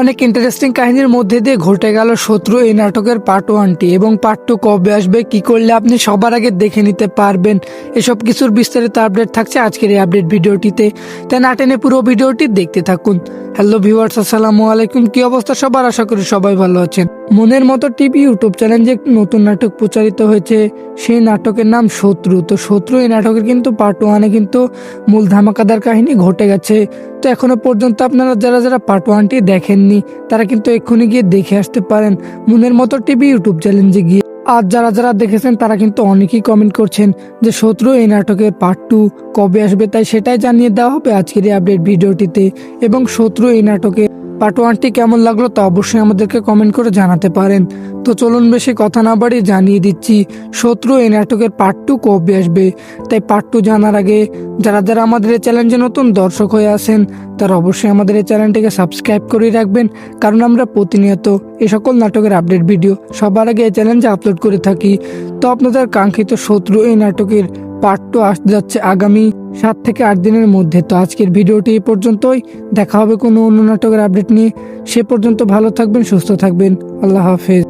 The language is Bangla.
অনেক ইন্টারেস্টিং কাহিনীর মধ্যে দিয়ে ঘটে গেল শত্রু এই নাটকের পার্ট 1টি এবং পার্ট 2 কবে আসবে, কি করলে আপনি সবার আগে দেখে নিতে পারবেন, এসব কিছুর বিস্তারিত আপডেট থাকছে আজকের এই আপডেট ভিডিওটিতে। তাই না টেনে পুরো ভিডিওটি দেখতে থাকুন। হ্যালো ভিউয়ার্স, আসসালামু আলাইকুম। কি অবস্থা সবার? আশা করি সবাই ভালো আছেন। মনের মতো টিভি ইউটিউব চ্যানেলে একটি নতুন নাটক প্রচারিত হয়েছে, সেই নাটকের নাম শত্রু। তো শত্রু এই নাটকের কিন্তু পার্ট 1-এ কিন্তু মূল ধামাকাদার কাহিনী ঘটে গেছে। তো এখনো পর্যন্ত আপনারা যারা যারা পার্ট 1টি দেখেননি তারা কিন্তু এক্ষুনি গিয়ে দেখে আসতে পারেন মনের মতো টিভি ইউটিউব চ্যানেলে গিয়ে। আর যারা যারা দেখেছেন তারা কিন্তু অনেকেই কমেন্ট করছেন যে শত্রু এই নাটকের পার্ট 2 কবে আসবে, তাই সেটাই জানিয়ে দেওয়া হবে আজকের এই আপডেট ভিডিওটিতে। এবং শত্রু এই নাটকে পার্ট 1টি কেমন লাগলো তা অবশ্যই আমাদেরকে কমেন্ট করে জানাতে পারেন। তো চলুন বেশি কথা না বাড়িয়ে জানিয়ে দিচ্ছি শত্রু এই নাটকের পার্ট 2 কবে আসবে। তাই পার্ট 2 জানার আগে যারা যারা আমাদের এই চ্যানেলে নতুন দর্শক হয়ে আছেন তারা অবশ্যই আমাদের এই চ্যানেলটিকে সাবস্ক্রাইব করে রাখবেন, কারণ আমরা প্রতিনিয়ত এই সকল নাটকের আপডেট ভিডিও সবার আগে এই চ্যানেলে আপলোড করে থাকি। তো আপনাদের কাঙ্ক্ষিত শত্রু এই নাটকের পার্ট 2 আসতে যাচ্ছে আগামী 7 থেকে 8 দিনের মধ্যে। তো আজকের ভিডিওটি এই পর্যন্তই, দেখা হবে কোনো অন্য নাটকের আপডেট নিয়ে। সে পর্যন্ত ভালো থাকবেন, সুস্থ থাকবেন। আল্লাহ হাফেজ।